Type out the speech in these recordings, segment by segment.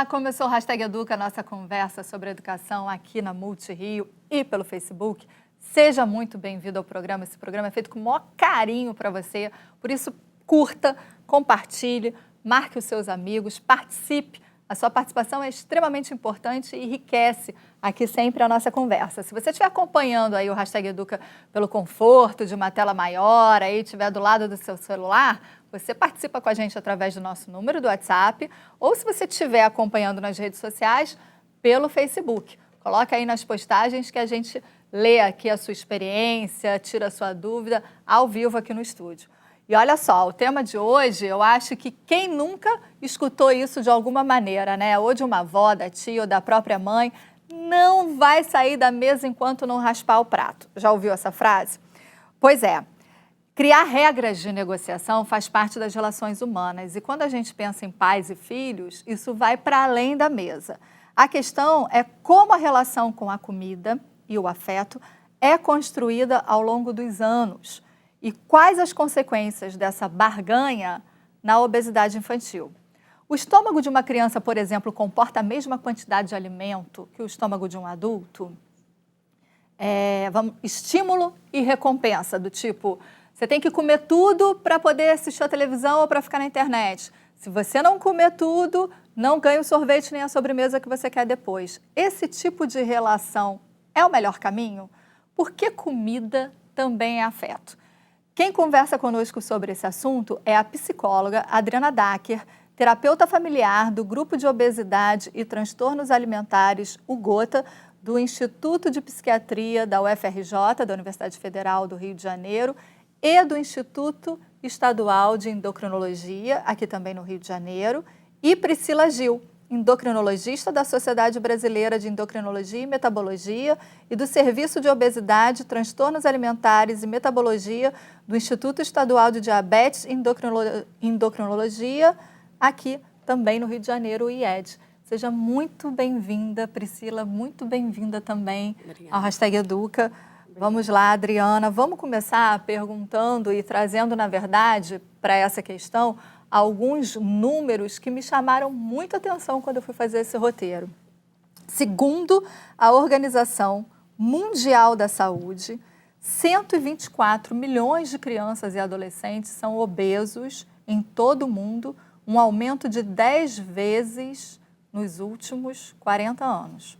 Olá, começou o Hashtag Educa, nossa conversa sobre educação aqui na Multirio e pelo Facebook. Seja muito bem-vindo ao programa. Esse programa é feito com o maior carinho para você, por isso curta, compartilhe, marque os seus amigos, participe. A sua participação é extremamente importante e enriquece aqui sempre a nossa conversa. Se você estiver acompanhando aí o Hashtag Educa pelo conforto de uma tela maior, aí estiver do lado do seu celular, você participa com a gente através do nosso número do WhatsApp, ou se você estiver acompanhando nas redes sociais, pelo Facebook. Coloca aí nas postagens que a gente lê aqui a sua experiência, tira a sua dúvida ao vivo aqui no estúdio. E olha só, o tema de hoje, eu acho que quem nunca escutou isso de alguma maneira, né? Ou de uma avó, da tia ou da própria mãe, não vai sair da mesa enquanto não raspar o prato. Já ouviu essa frase? Pois é. Criar regras de negociação faz parte das relações humanas e quando a gente pensa em pais e filhos, isso vai para além da mesa. A questão é como a relação com a comida e o afeto é construída ao longo dos anos e quais as consequências dessa barganha na obesidade infantil. O estômago de uma criança, por exemplo, comporta a mesma quantidade de alimento que o estômago de um adulto? Estímulo e recompensa, do tipo... Você tem que comer tudo para poder assistir a televisão ou para ficar na internet. Se você não comer tudo, não ganha o sorvete nem a sobremesa que você quer depois. Esse tipo de relação é o melhor caminho? Porque comida também é afeto. Quem conversa conosco sobre esse assunto é a psicóloga Adriana Dacker, terapeuta familiar do Grupo de Obesidade e Transtornos Alimentares, o GOTA, do Instituto de Psiquiatria da UFRJ, da Universidade Federal do Rio de Janeiro, e do Instituto Estadual de Endocrinologia, aqui também no Rio de Janeiro, e Priscila Gil, endocrinologista da Sociedade Brasileira de Endocrinologia e Metabologia e do Serviço de Obesidade, Transtornos Alimentares e Metabologia do Instituto Estadual de Diabetes e Endocrinologia, aqui também no Rio de Janeiro, o IED. Seja muito bem-vinda, Priscila, muito bem-vinda também ao Hashtag Educa. Vamos lá, Adriana, vamos começar perguntando e trazendo, na verdade, para essa questão, alguns números que me chamaram muita atenção quando eu fui fazer esse roteiro. Segundo a Organização Mundial da Saúde, 124 milhões de crianças e adolescentes são obesos em todo o mundo, um aumento de 10 vezes nos últimos 40 anos.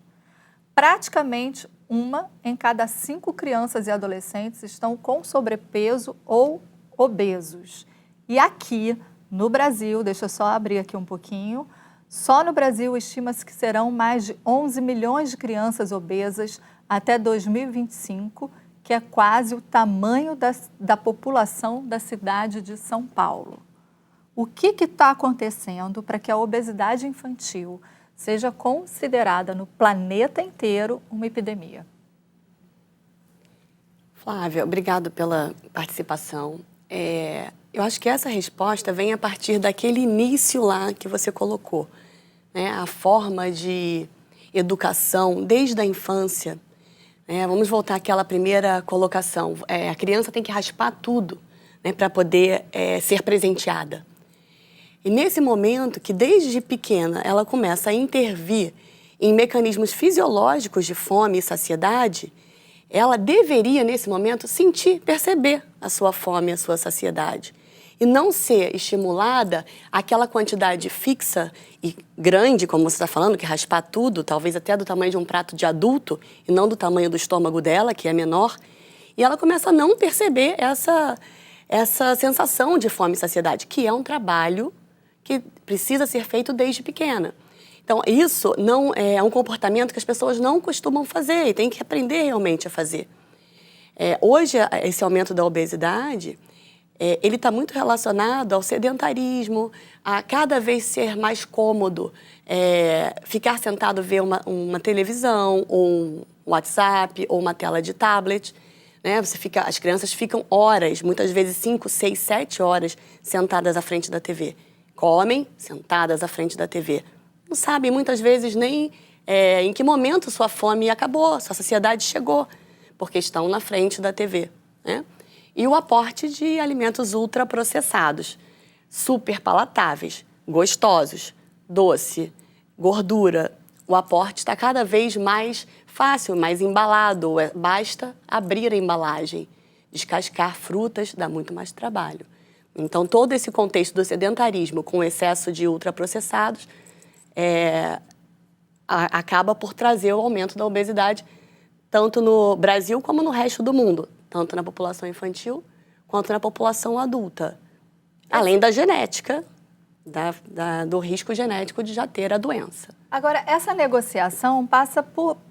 Praticamente 1 em cada 5 crianças e adolescentes estão com sobrepeso ou obesos. E aqui, no Brasil, deixa eu só abrir aqui um pouquinho, só no Brasil estima-se que serão mais de 11 milhões de crianças obesas até 2025, que é quase o tamanho da população da cidade de São Paulo. O que está acontecendo para que a obesidade infantil seja considerada no planeta inteiro uma epidemia? Flávia, obrigado pela participação. Eu acho que essa resposta vem a partir daquele início lá que você colocou, né? A forma de educação desde a infância. Vamos voltar àquela primeira colocação. A criança tem que raspar tudo, né, para poder ser presenteada. E nesse momento que desde pequena ela começa a intervir em mecanismos fisiológicos de fome e saciedade, ela deveria nesse momento sentir, perceber a sua fome e a sua saciedade. E não ser estimulada àquela quantidade fixa e grande, como você está falando, que raspar tudo, talvez até do tamanho de um prato de adulto e não do tamanho do estômago dela, que é menor. E ela começa a não perceber essa sensação de fome e saciedade, que é um trabalho que precisa ser feito desde pequena. Então, isso não é um comportamento que as pessoas não costumam fazer e tem que aprender realmente a fazer. Hoje, esse aumento da obesidade, ele está muito relacionado ao sedentarismo, a cada vez ser mais cômodo ficar sentado ver uma televisão, ou um WhatsApp, ou uma tela de tablet. Né? As crianças ficam horas, muitas vezes 5, 6, 7 horas sentadas à frente da TV. Comem sentadas à frente da TV. Não sabem muitas vezes nem em que momento sua fome acabou, sua saciedade chegou, porque estão na frente da TV. Né? E o aporte de alimentos ultraprocessados, super palatáveis, gostosos, doce, gordura, o aporte está cada vez mais fácil, mais embalado. Basta abrir a embalagem. Descascar frutas dá muito mais trabalho. Então, todo esse contexto do sedentarismo com excesso de ultraprocessados acaba por trazer o aumento da obesidade, tanto no Brasil como no resto do mundo, tanto na população infantil quanto na população adulta. Além da genética, do risco genético de já ter a doença. Agora, essa negociação passa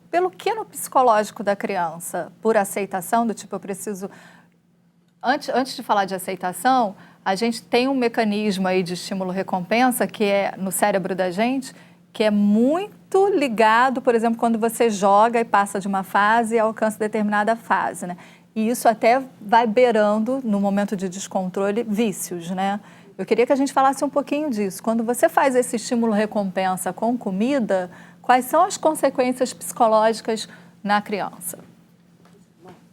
pelo que no psicológico da criança? Por aceitação, do tipo, eu preciso... Antes de falar de aceitação, a gente tem um mecanismo aí de estímulo-recompensa que é no cérebro da gente, que é muito ligado, por exemplo, quando você joga e passa de uma fase e alcança determinada fase, né? E isso até vai beirando, no momento de descontrole, vícios, né? Eu queria que a gente falasse um pouquinho disso. Quando você faz esse estímulo-recompensa com comida, quais são as consequências psicológicas na criança?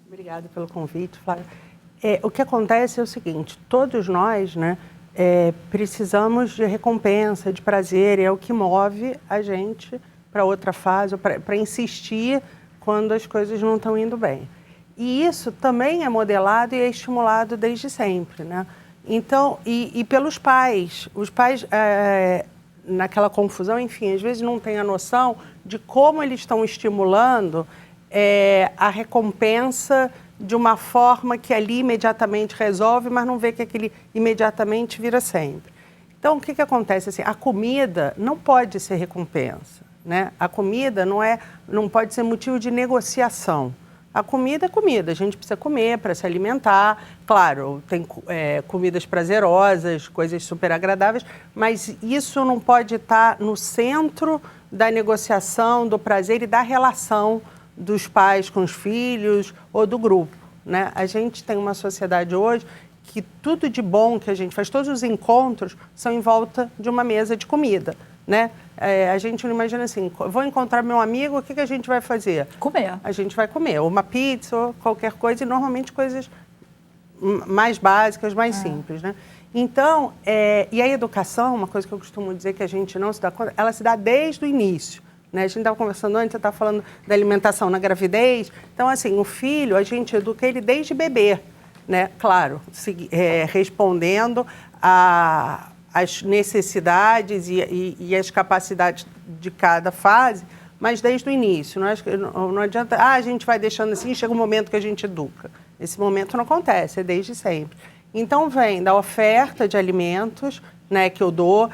Obrigada pelo convite, Flávia. O que acontece é o seguinte, todos nós, né, precisamos de recompensa, de prazer, é o que move a gente para outra fase, para insistir quando as coisas não estão indo bem. E isso também é modelado e é estimulado desde sempre, né? Então, e pelos pais. Os pais, naquela confusão, enfim, às vezes não têm a noção de como eles estão estimulando a recompensa de uma forma que ali imediatamente resolve, mas não vê que aquele imediatamente vira sempre. Então, o que acontece? Assim, a comida não pode ser recompensa, né? A comida não pode ser motivo de negociação. A comida é comida, a gente precisa comer para se alimentar. Claro, tem comidas prazerosas, coisas super agradáveis, mas isso não pode estar no centro da negociação, do prazer e da relação dos pais com os filhos ou do grupo, né? A gente tem uma sociedade hoje que tudo de bom que a gente faz, todos os encontros são em volta de uma mesa de comida, né? A gente não imagina assim, vou encontrar meu amigo, o que a gente vai fazer? Comer. A gente vai comer, uma pizza ou qualquer coisa, e normalmente coisas mais básicas, mais simples, né? Então, e a educação, uma coisa que eu costumo dizer que a gente não se dá conta, ela se dá desde o início. Né? A gente estava conversando antes, você estava falando da alimentação na gravidez. Então, assim, o filho, a gente educa ele desde bebê, né? Claro, respondendo às necessidades e às capacidades de cada fase, mas desde o início. Não adianta, a gente vai deixando assim, chega um momento que a gente educa. Esse momento não acontece, é desde sempre. Então, vem da oferta de alimentos, né, que eu dou,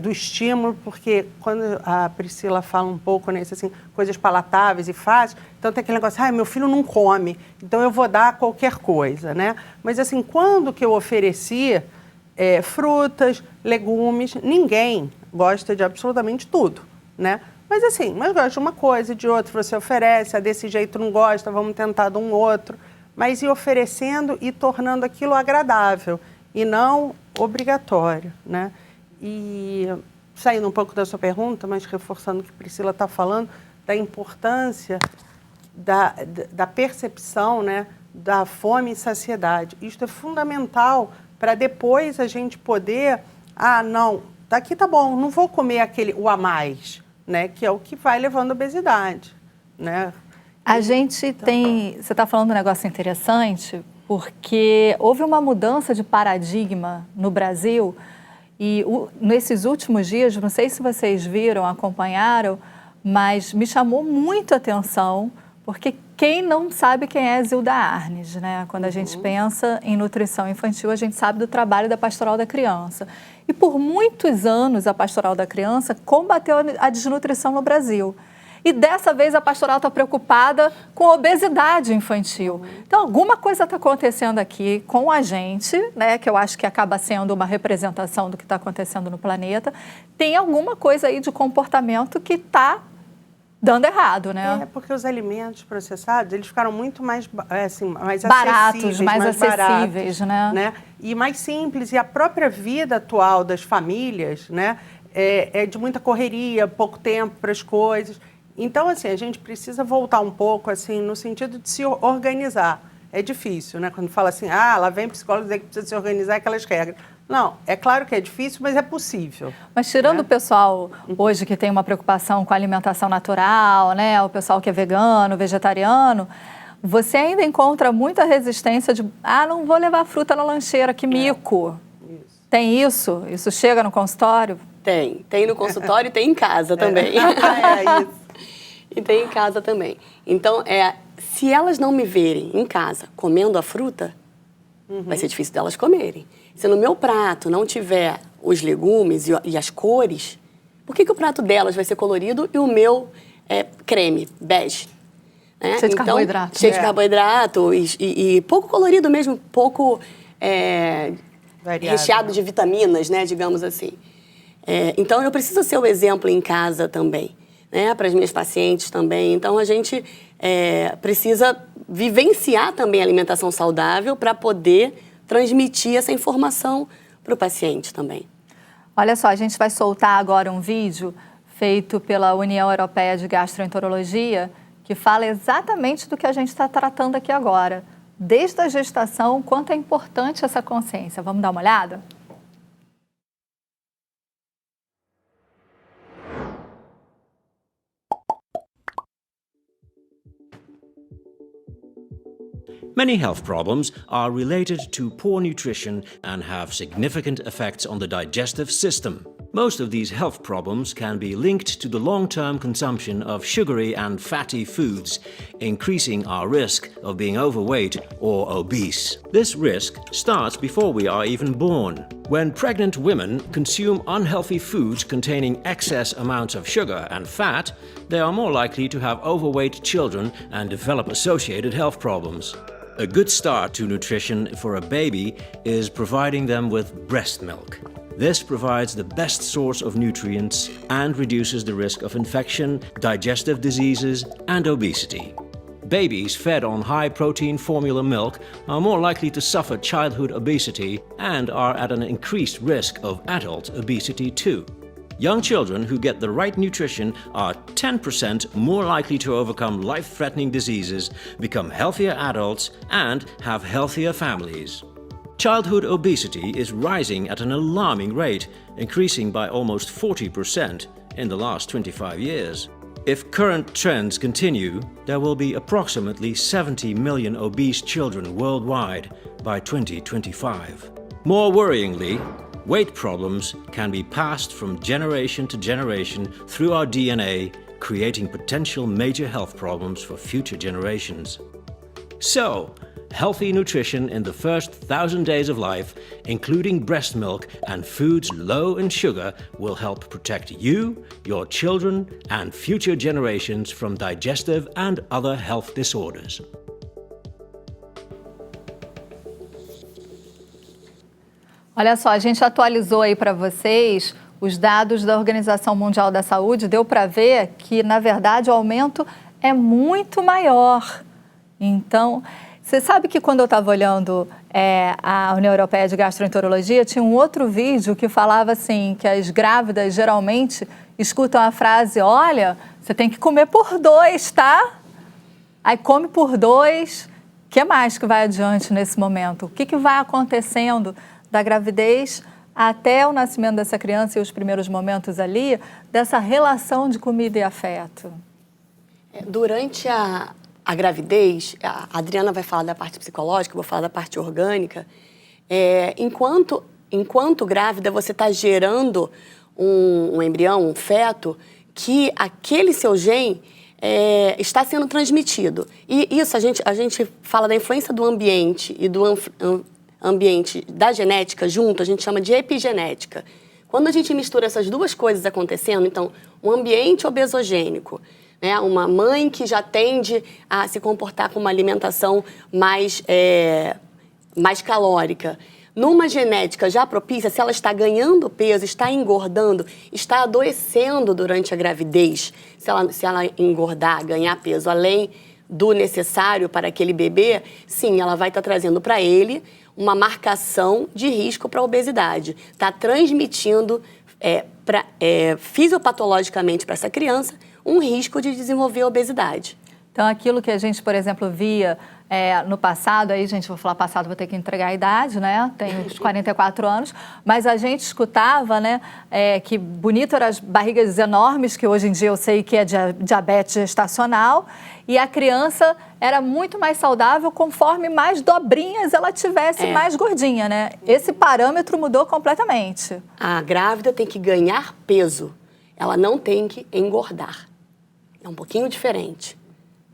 do estímulo, porque quando a Priscila fala um pouco nisso, assim, coisas palatáveis e fáceis, então tem aquele negócio, meu filho não come, então eu vou dar qualquer coisa, né? Mas assim, quando que eu ofereci frutas, legumes, ninguém gosta de absolutamente tudo, né? Mas assim, gosta de uma coisa, de outra, você oferece, desse jeito não gosta, vamos tentar de um outro, mas ir oferecendo e tornando aquilo agradável e não obrigatório, né? E saindo um pouco da sua pergunta, mas reforçando o que a Priscila está falando, da importância da percepção, né, da fome e saciedade. Isto é fundamental para depois a gente poder, não, daqui tá bom, não vou comer o a mais, né, que é o que vai levando à obesidade, né? A gente tem... Você está falando um negócio interessante, porque houve uma mudança de paradigma no Brasil. E nesses últimos dias, não sei se vocês viram, acompanharam, mas me chamou muito a atenção, porque quem não sabe quem é Zilda Arnes, né? Quando a gente pensa em nutrição infantil, a gente sabe do trabalho da Pastoral da Criança. E por muitos anos, a Pastoral da Criança combateu a desnutrição no Brasil. E dessa vez a pastoral está preocupada com a obesidade infantil. Então, alguma coisa está acontecendo aqui com a gente, né, que eu acho que acaba sendo uma representação do que está acontecendo no planeta. Tem alguma coisa aí de comportamento que está dando errado, né? Porque os alimentos processados, eles ficaram muito mais, mais baratos, mais baratos, acessíveis, né? E mais simples. E a própria vida atual das famílias, né, é de muita correria, pouco tempo para as coisas. Então, assim, a gente precisa voltar um pouco, assim, no sentido de se organizar. É difícil, né? Quando fala assim, lá vem psicólogo dizer que precisa se organizar aquelas regras. Não, é claro que é difícil, mas é possível. Mas tirando o pessoal hoje que tem uma preocupação com a alimentação natural, né? O pessoal que é vegano, vegetariano, você ainda encontra muita resistência de, não vou levar fruta na lancheira, que mico. Isso. Tem isso? Isso chega no consultório? Tem no consultório e tem em casa também. É isso. E tem em casa também. Então, se elas não me verem em casa comendo a fruta, vai ser difícil delas comerem. Se no meu prato não tiver os legumes e as cores, por que o prato delas vai ser colorido e o meu é creme, bege? Né? Cheio de carboidrato. Cheio de carboidrato e pouco colorido mesmo, pouco Variado, recheado né? de vitaminas, né, digamos assim. Então, eu preciso ser o exemplo em casa também, né, para as minhas pacientes também. Então, a gente precisa vivenciar também a alimentação saudável para poder transmitir essa informação para o paciente também. Olha só, a gente vai soltar agora um vídeo feito pela União Europeia de Gastroenterologia que fala exatamente do que a gente está tratando aqui agora. Desde a gestação, quanto é importante essa consciência. Vamos dar uma olhada? Many health problems are related to poor nutrition and have significant effects on the digestive system. Most of these health problems can be linked to the long-term consumption of sugary and fatty foods, increasing our risk of being overweight or obese. This risk starts before we are even born. When pregnant women consume unhealthy foods containing excess amounts of sugar and fat, they are more likely to have overweight children and develop associated health problems. A good start to nutrition for a baby is providing them with breast milk. This provides the best source of nutrients and reduces the risk of infection, digestive diseases, and obesity. Babies fed on high-protein formula milk are more likely to suffer childhood obesity and are at an increased risk of adult obesity too. Young children who get the right nutrition are 10% more likely to overcome life-threatening diseases, become healthier adults, and have healthier families. Childhood obesity is rising at an alarming rate, increasing by almost 40% in the last 25 years. If current trends continue, there will be approximately 70 million obese children worldwide by 2025. More worryingly, weight problems can be passed from generation to generation through our DNA, creating potential major health problems for future generations. So, healthy nutrition in the first 1,000 days of life, including breast milk and foods low in sugar, will help protect you, your children, and future generations from digestive and other health disorders. Olha só, a gente atualizou aí para vocês os dados da Organização Mundial da Saúde. Deu para ver que, na verdade, o aumento é muito maior. Então, você sabe que quando eu estava olhando a União Europeia de Gastroenterologia, tinha um outro vídeo que falava assim, que as grávidas geralmente escutam a frase, olha, você tem que comer por 2, tá? Aí come por 2, o que mais que vai adiante nesse momento? O que vai acontecendo da gravidez até o nascimento dessa criança e os primeiros momentos ali, dessa relação de comida e afeto? Durante a gravidez, a Adriana vai falar da parte psicológica, eu vou falar da parte orgânica. Enquanto grávida, você está gerando um embrião, um feto, que aquele seu gene está sendo transmitido. E isso, a gente fala da influência do ambiente e do ambiente da genética junto, a gente chama de epigenética. Quando a gente mistura essas duas coisas acontecendo, então, um ambiente obesogênico, né, uma mãe que já tende a se comportar com uma alimentação mais calórica, numa genética já propícia, se ela está ganhando peso, está engordando, está adoecendo durante a gravidez, se ela engordar, ganhar peso além do necessário para aquele bebê, sim, ela vai estar trazendo para ele uma marcação de risco para a obesidade. Está transmitindo fisiopatologicamente para essa criança um risco de desenvolver obesidade. Então, aquilo que a gente, por exemplo, via no passado, aí, gente, vou falar passado, vou ter que entregar a idade, né? Tenho uns 44 anos, mas a gente escutava, né, que bonito eram as barrigas enormes, que hoje em dia eu sei que é diabetes gestacional, e a criança era muito mais saudável conforme mais dobrinhas ela tivesse mais gordinha, né? Esse parâmetro mudou completamente. A grávida tem que ganhar peso, ela não tem que engordar. É um pouquinho diferente.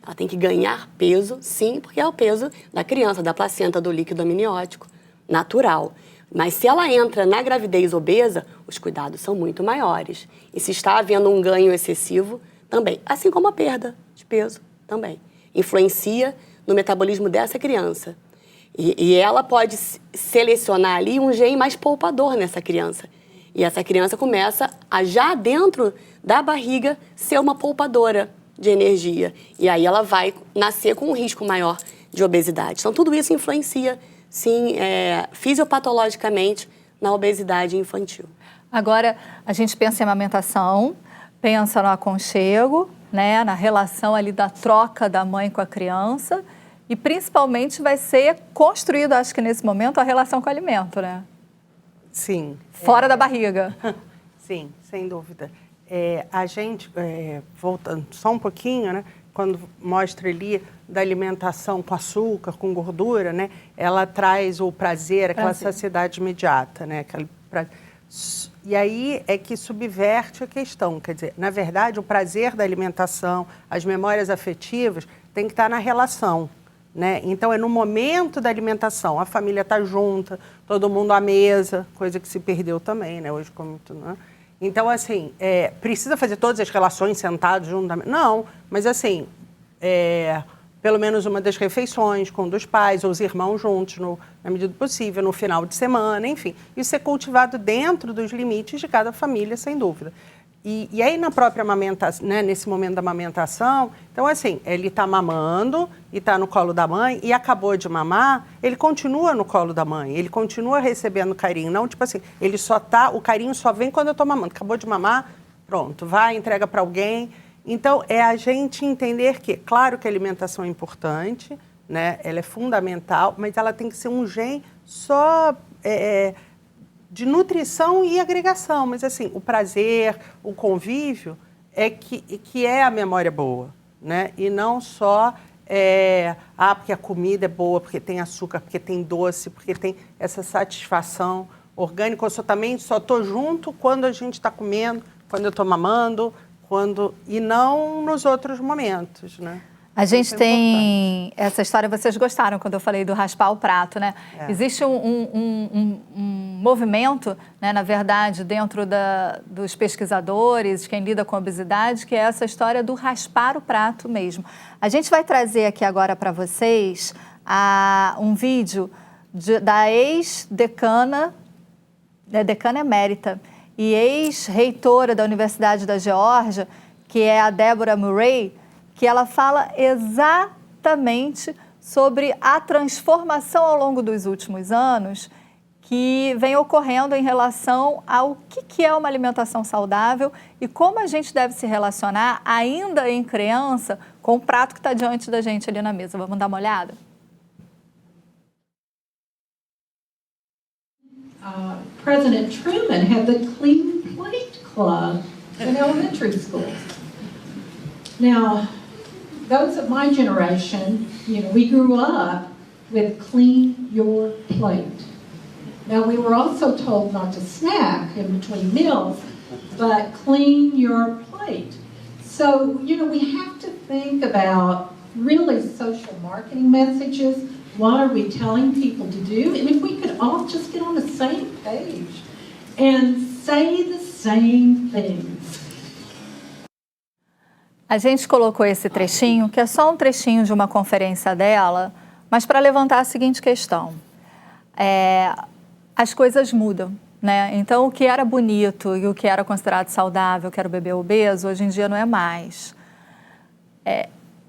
Ela tem que ganhar peso, sim, porque é o peso da criança, da placenta, do líquido amniótico, natural. Mas se ela entra na gravidez obesa, os cuidados são muito maiores. E se está havendo um ganho excessivo, também. Assim como a perda de peso, também. Influencia no metabolismo dessa criança. E ela pode selecionar ali um gene mais poupador nessa criança. E essa criança começa a, já dentro da barriga, ser uma poupadora de energia. E aí ela vai nascer com um risco maior de obesidade. Então, tudo isso influencia, sim, fisiopatologicamente na obesidade infantil. Agora, a gente pensa em amamentação, pensa no aconchego, né, na relação ali da troca da mãe com a criança e, principalmente, vai ser construído, acho que nesse momento, a relação com o alimento, né? Sim. Fora da barriga. Sim, sem dúvida. A gente, voltando só um pouquinho, né, quando mostra ali da alimentação com açúcar, com gordura, né, ela traz o prazer, aquela saciedade imediata, né, e aí é que subverte a questão, quer dizer, na verdade, o prazer da alimentação, as memórias afetivas, tem que estar na relação, né? Então, é no momento da alimentação, a família está junta, todo mundo à mesa, coisa que se perdeu também, né, hoje como muito, né? Então, assim, precisa fazer todas as relações sentados juntamente? Não, mas assim, pelo menos uma das refeições com um dos pais ou os irmãos juntos, na medida do possível, no final de semana, enfim. Isso é cultivado dentro dos limites de cada família, sem dúvida. E aí, na própria amamentação, né, nesse momento da amamentação, então, assim, ele está mamando e está no colo da mãe e acabou de mamar, ele continua no colo da mãe, ele continua recebendo carinho. Não, tipo assim, o carinho só vem quando eu estou mamando. Acabou de mamar, pronto, vai, entrega para alguém. Então, é a gente entender que, claro que a alimentação é importante, né, ela é fundamental, mas ela tem que ser um gen só... de nutrição e agregação, mas assim, o prazer, o convívio que é a memória boa, né? E não só porque a comida é boa, porque tem açúcar, porque tem doce, porque tem essa satisfação orgânica. Eu também só estou junto quando a gente está comendo, quando eu estou mamando, e não nos outros momentos, né? A gente tem essa história, vocês gostaram quando eu falei do raspar o prato, né? Existe um movimento, né, na verdade, dentro dos pesquisadores, quem lida com obesidade, que é essa história do raspar o prato mesmo. A gente vai trazer aqui agora para vocês um vídeo da ex-decana, decana emérita, e ex-reitora da Universidade da Geórgia, que é a Deborah Murray, que ela fala exatamente sobre a transformação ao longo dos últimos anos que vem ocorrendo em relação ao que é uma alimentação saudável e como a gente deve se relacionar, ainda em criança, com o prato que está diante da gente ali na mesa. Vamos dar uma olhada? President Truman had the Clean Plate Club in elementary schools. Now, those of my generation, we grew up with clean your plate. Now, we were also told not to snack in between meals, but clean your plate. So, we have to think about really social marketing messages. What are we telling people to do? And if we could all just get on the same page and say the same things. A gente colocou esse trechinho, que é só um trechinho de uma conferência dela, mas para levantar a seguinte questão. As coisas mudam, né? Então, o que era bonito e o que era considerado saudável, que era o bebê obeso, hoje em dia não é mais.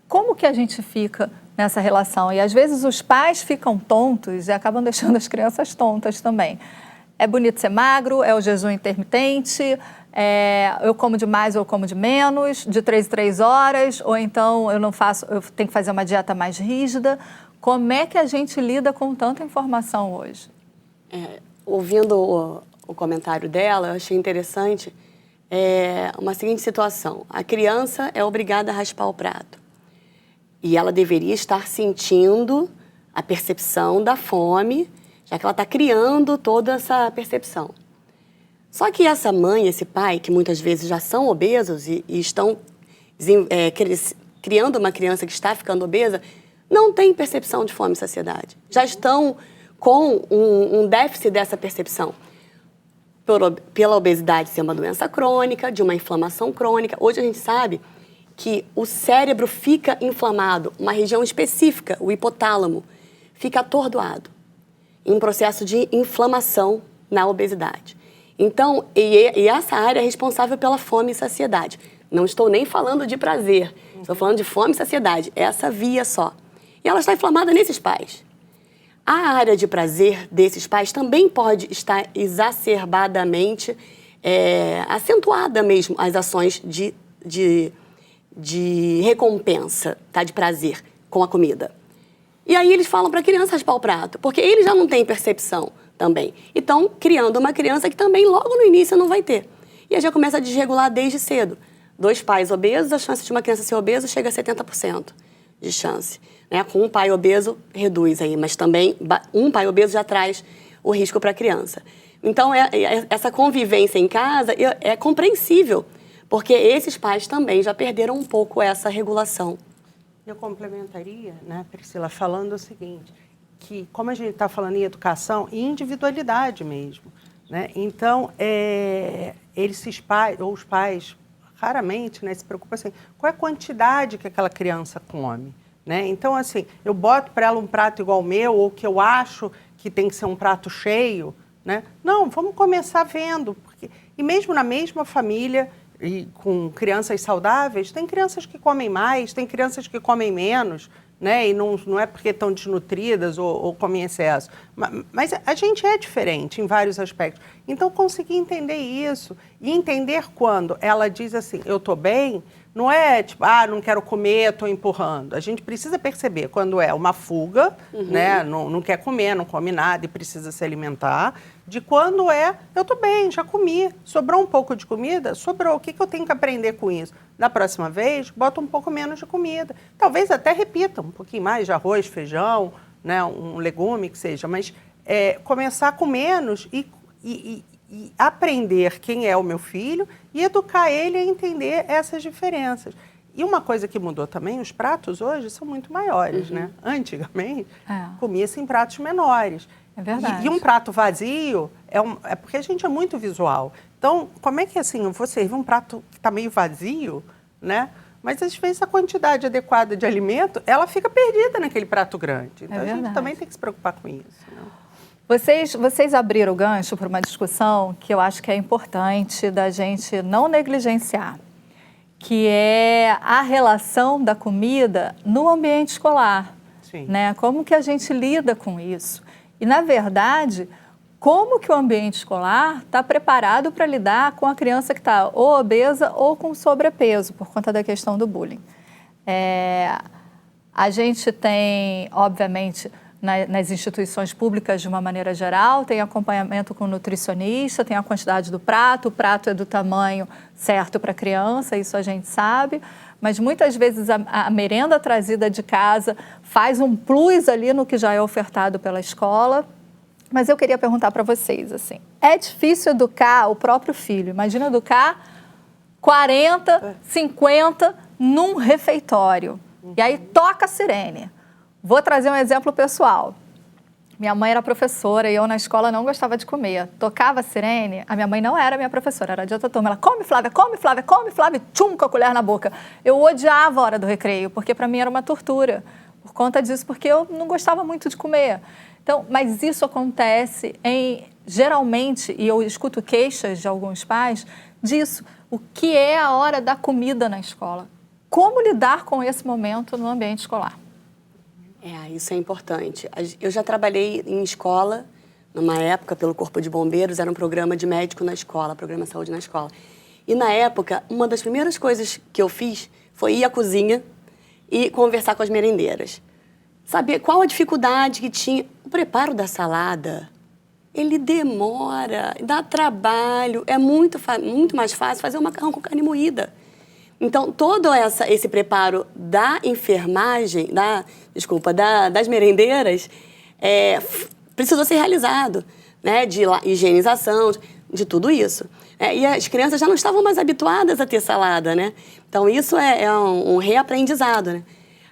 Como que a gente fica nessa relação? E, às vezes, os pais ficam tontos e acabam deixando as crianças tontas também. É bonito ser magro, é o jejum intermitente, eu como de mais ou eu como de menos, de 3 em 3 horas, ou então eu tenho que fazer uma dieta mais rígida. Como é que a gente lida com tanta informação hoje? Ouvindo o comentário dela, eu achei interessante uma seguinte situação. A criança é obrigada a raspar o prato. E ela deveria estar sentindo a percepção da fome, já que ela está criando toda essa percepção. Só que essa mãe, esse pai, que muitas vezes já são obesos e estão criando uma criança que está ficando obesa, não tem percepção de fome e saciedade. Já estão com um déficit dessa percepção. Pela obesidade ser uma doença crônica, de uma inflamação crônica. Hoje a gente sabe que o cérebro fica inflamado, uma região específica, o hipotálamo, fica atordoado, em um processo de inflamação na obesidade. Então, e essa área é responsável pela fome e saciedade. Não estou nem falando de prazer, estou falando de fome e saciedade, essa via só. E ela está inflamada nesses pais. A área de prazer desses pais também pode estar exacerbadamente acentuada mesmo, as ações de recompensa, tá, de prazer com a comida. E aí eles falam para a criança raspar o prato, porque eles já não têm percepção também. E estão criando uma criança que também logo no início não vai ter. E aí já começa a desregular desde cedo. 2 pais obesos, a chance de uma criança ser obesa chega a 70% de chance. Né? Com um pai obeso, reduz aí, mas também um pai obeso já traz o risco para a criança. Então, essa convivência em casa é compreensível, porque esses pais também já perderam um pouco essa regulação. Eu complementaria, né, Priscila, falando o seguinte, que como a gente está falando em educação e individualidade mesmo, né? Então, os pais raramente, né, se preocupam assim, qual é a quantidade que aquela criança come, né? Então, assim, eu boto para ela um prato igual ao meu, ou que eu acho que tem que ser um prato cheio, né? Não, vamos começar vendo, e mesmo na mesma família, e com crianças saudáveis, tem crianças que comem mais, tem crianças que comem menos, né? E não é porque estão desnutridas ou comem excesso. Mas a gente é diferente em vários aspectos. Então, conseguir entender isso e entender quando ela diz assim, eu estou bem, não é tipo, não quero comer, estou empurrando. A gente precisa perceber quando é uma fuga, né? Não quer comer, não come nada e precisa se alimentar, de quando eu estou bem, já comi, sobrou um pouco de comida, sobrou, o que eu tenho que aprender com isso? Da próxima vez, bota um pouco menos de comida. Talvez até repita um pouquinho mais de arroz, feijão, né? Um legume que seja, mas começar com menos e aprender quem é o meu filho e educar ele a entender essas diferenças. E uma coisa que mudou também, os pratos hoje são muito maiores, né? Antigamente, comia-se em pratos menores. É verdade. E um prato vazio é porque a gente é muito visual. Então, como é que assim, eu vou servir um prato que está meio vazio, né? Mas às vezes a quantidade adequada de alimento, ela fica perdida naquele prato grande. Então a gente também tem que se preocupar com isso, né? Vocês abriram o gancho para uma discussão que eu acho que é importante da gente não negligenciar, que é a relação da comida no ambiente escolar. Sim. Né? Como que a gente lida com isso? E, na verdade, como que o ambiente escolar está preparado para lidar com a criança que está ou obesa ou com sobrepeso, por conta da questão do bullying. A gente tem, obviamente, nas instituições públicas, de uma maneira geral, tem acompanhamento com nutricionista, tem a quantidade do prato, o prato é do tamanho certo para a criança, isso a gente sabe, mas muitas vezes a merenda trazida de casa faz um plus ali no que já é ofertado pela escola. Mas eu queria perguntar para vocês, assim, é difícil educar o próprio filho? Imagina educar 40, 50 num refeitório, e aí toca a sirene. Vou trazer um exemplo pessoal. Minha mãe era professora e eu na escola não gostava de comer. Tocava a sirene, a minha mãe não era minha professora, era de outra turma. Ela, come Flávia, come Flávia, come Flávia, tchum, com a colher na boca. Eu odiava a hora do recreio, porque para mim era uma tortura. Por conta disso, porque eu não gostava muito de comer. Então, mas isso acontece geralmente, e eu escuto queixas de alguns pais, disso. O que é a hora da comida na escola? Como lidar com esse momento no ambiente escolar? Isso é importante. Eu já trabalhei em escola, numa época, pelo Corpo de Bombeiros, era um programa de médico na escola, programa Saúde na Escola. E na época, uma das primeiras coisas que eu fiz foi ir à cozinha e conversar com as merendeiras. Saber qual a dificuldade que tinha. O preparo da salada, ele demora, dá trabalho, é muito mais fácil fazer um macarrão com carne moída. Então, todo esse preparo da enfermagem, das merendeiras, precisou ser realizado, né? De higienização, de tudo isso. E as crianças já não estavam mais habituadas a ter salada, né? Então, isso é um reaprendizado, né?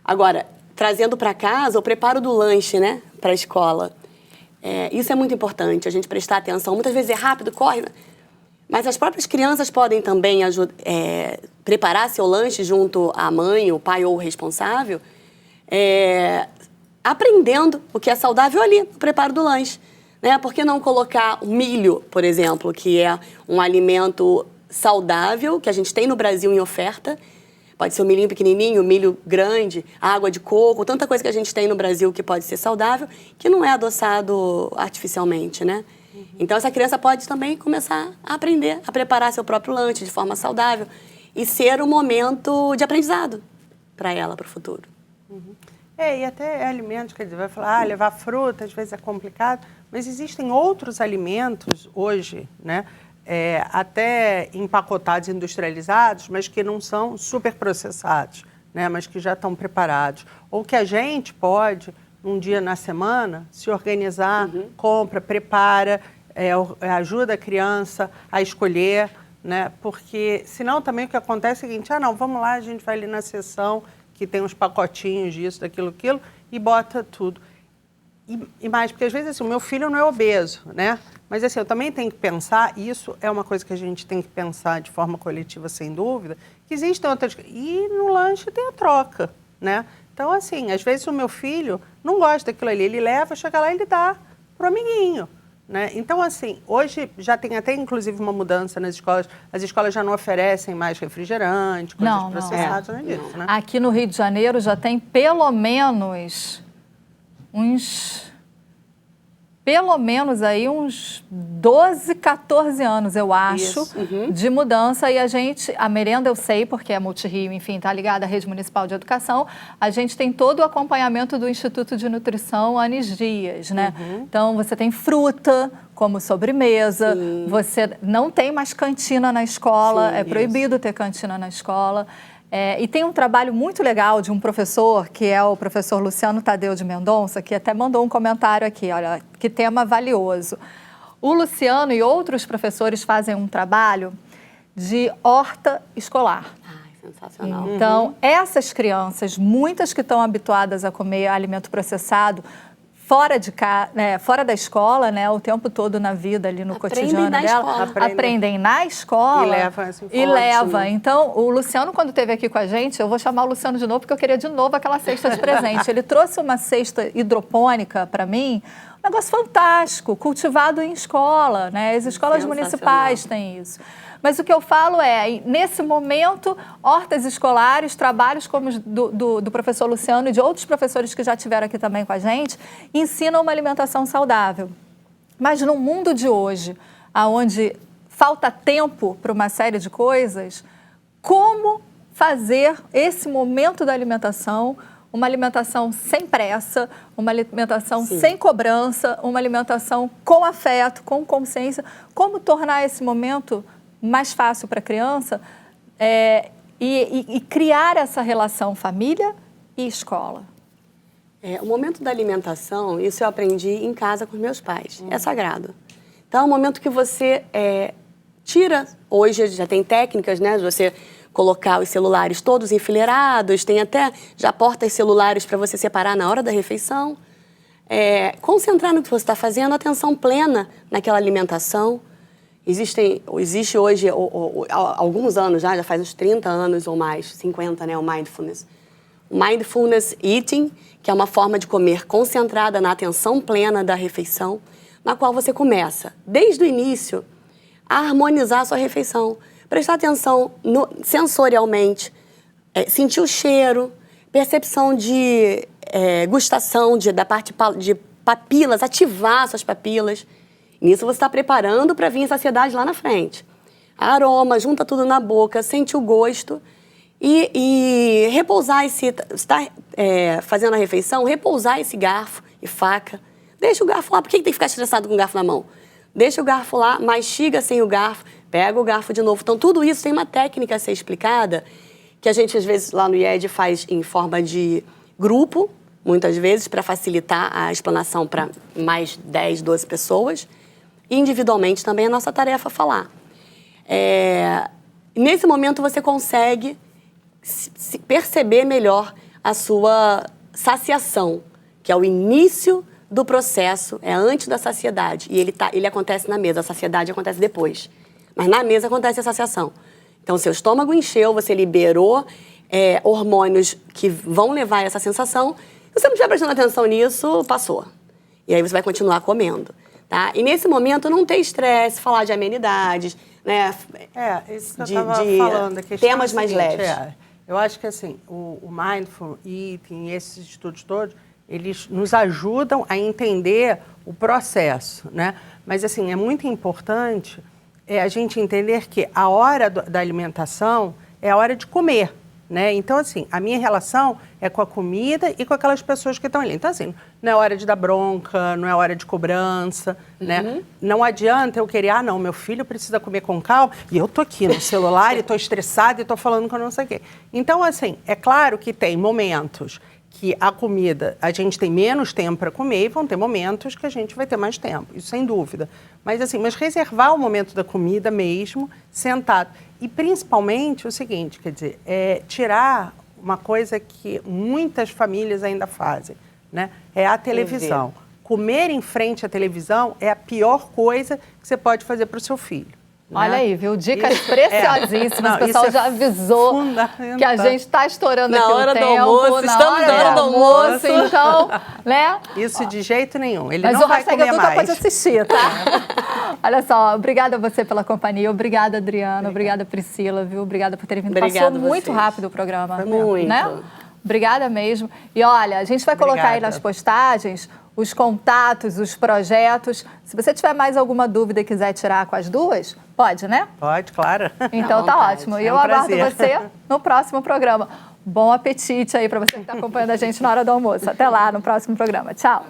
Agora, trazendo para casa o preparo do lanche, né? Para a escola. Isso é muito importante, a gente prestar atenção. Muitas vezes é rápido, corre, mas as próprias crianças podem também preparar seu lanche junto à mãe, o pai ou o responsável, aprendendo o que é saudável ali, no preparo do lanche. Né? Por que não colocar o milho, por exemplo, que é um alimento saudável, que a gente tem no Brasil em oferta. Pode ser o milhinho pequenininho, o milho grande, água de coco, tanta coisa que a gente tem no Brasil que pode ser saudável, que não é adoçado artificialmente, né? Então, essa criança pode também começar a aprender a preparar seu próprio lanche de forma saudável e ser um momento de aprendizado para ela, para o futuro. E até alimentos, quer dizer, vai falar, levar fruta, às vezes é complicado, mas existem outros alimentos hoje, né? Até empacotados, industrializados, mas que não são super processados, né? Mas que já estão preparados. Ou que a gente pode, um dia na semana, se organizar, compra, prepara, ajuda a criança a escolher, né? Porque senão também o que acontece é o seguinte, não, vamos lá, a gente vai ali na seção que tem uns pacotinhos disso, daquilo, aquilo, e bota tudo. E mais, porque às vezes assim, o meu filho não é obeso, né? Mas assim, eu também tenho que pensar, isso é uma coisa que a gente tem que pensar de forma coletiva, sem dúvida, que existem outras... E no lanche tem a troca, né? Então, assim, às vezes o meu filho não gosta daquilo ali, ele leva, chega lá e ele dá pro amiguinho, né? Então, assim, hoje já tem até, inclusive, uma mudança nas escolas. As escolas já não oferecem mais refrigerante, coisas processadas, nada disso, né? Aqui no Rio de Janeiro já tem pelo menos aí uns 12, 14 anos, eu acho, de mudança. E a merenda eu sei, porque é Multirio, enfim, está ligada à Rede Municipal de Educação. A gente tem todo o acompanhamento do Instituto de Nutrição Anis Dias, né? Então, você tem fruta como sobremesa, você não tem mais cantina na escola, é proibido ter cantina na escola. E tem um trabalho muito legal de um professor, que é o professor Luciano Tadeu de Mendonça, que até mandou um comentário aqui, olha, que tema valioso. O Luciano e outros professores fazem um trabalho de horta escolar. Sensacional. Então, essas crianças, muitas que estão habituadas a comer alimento processado, fora da escola, né, o tempo todo na vida, ali no cotidiano dela, aprendem na escola e levam. Então, o Luciano, quando esteve aqui com a gente, eu vou chamar o Luciano de novo, porque eu queria de novo aquela cesta de presente. Ele trouxe uma cesta hidropônica para mim, um negócio fantástico, cultivado em escola, né? As escolas municipais têm isso. Mas o que eu falo nesse momento, hortas escolares, trabalhos como do professor Luciano e de outros professores que já estiveram aqui também com a gente, ensinam uma alimentação saudável. Mas no mundo de hoje, onde falta tempo para uma série de coisas, como fazer esse momento da alimentação uma alimentação sem pressa, uma alimentação sem cobrança, uma alimentação com afeto, com consciência, como tornar esse momento mais fácil para a criança e criar essa relação família e escola. O momento da alimentação, isso eu aprendi em casa com meus pais, é sagrado. Então, é um momento que você tira, hoje já tem técnicas, né, de você colocar os celulares todos enfileirados, tem até já portas celulares para você separar na hora da refeição. Concentrar no que você está fazendo, atenção plena naquela alimentação. Existe hoje, há alguns anos já faz uns 30 anos ou mais, 50, né, o Mindfulness. O Mindfulness Eating, que é uma forma de comer concentrada na atenção plena da refeição, na qual você começa, desde o início, a harmonizar a sua refeição. Prestar atenção sensorialmente, sentir o cheiro, percepção de gustação da parte de papilas, ativar suas papilas. Nisso você está preparando para vir a saciedade lá na frente. aroma, junta tudo na boca, sente o gosto e repousar esse... Está fazendo a refeição, repousar esse garfo e faca. Deixa o garfo lá. Por que tem que ficar estressado com o garfo na mão? Deixa o garfo lá, mastiga sem o garfo, pega o garfo de novo. Então, tudo isso tem uma técnica a ser explicada, que a gente, às vezes, lá no IED faz em forma de grupo, muitas vezes, para facilitar a explanação para mais 10, 12 pessoas. E, individualmente, também é nossa tarefa falar. Nesse momento, você consegue perceber melhor a sua saciação, que é o início do processo, é antes da saciedade. E ele acontece na mesa, a saciedade acontece depois. Mas na mesa acontece a saciação. Então, seu estômago encheu, você liberou hormônios que vão levar a essa sensação. Se você não estiver prestando atenção nisso, passou. E aí você vai continuar comendo. Tá? E nesse momento não tem estresse, falar de amenidades, né? Isso que eu estava falando. Temas mais leves. Eu acho que assim, o Mindful Eating, esses estudos todos, eles nos ajudam a entender o processo, né? Mas assim, é muito importante a gente entender que a hora da alimentação é a hora de comer, né? Então, assim, a minha relação é com a comida e com aquelas pessoas que estão ali. Então, assim, não é hora de dar bronca, não é hora de cobrança, né? Não adianta eu querer, não, meu filho precisa comer com calma e eu tô aqui no celular e tô estressada e tô falando que eu não sei o quê. Então, assim, é claro que tem momentos que a comida, a gente tem menos tempo para comer e vão ter momentos que a gente vai ter mais tempo, isso sem dúvida. Mas assim, reservar o momento da comida mesmo, sentado. E principalmente o seguinte, quer dizer, tirar uma coisa que muitas famílias ainda fazem, né? É a televisão. Comer em frente à televisão é a pior coisa que você pode fazer para o seu filho. Olha aí, viu? Dicas preciosíssimas. O pessoal já avisou que a gente está estourando aqui o tempo. Estamos na hora do almoço. Então, né? Isso de jeito nenhum. Ele Mas não vai comer mais. Pode assistir, tá? Olha só, obrigada a você pela companhia. Obrigada, Adriana. Obrigada, Priscila, viu? Obrigada por terem vindo. Passou muito rápido o programa. Foi muito. Né? Obrigada mesmo. E olha, a gente vai colocar aí nas postagens os contatos, os projetos. Se você tiver mais alguma dúvida e quiser tirar com as duas, pode, né? Pode, claro. Então tá ótimo. E eu aguardo você no próximo programa. Bom apetite aí para você que está acompanhando a gente na hora do almoço. Até lá no próximo programa. Tchau.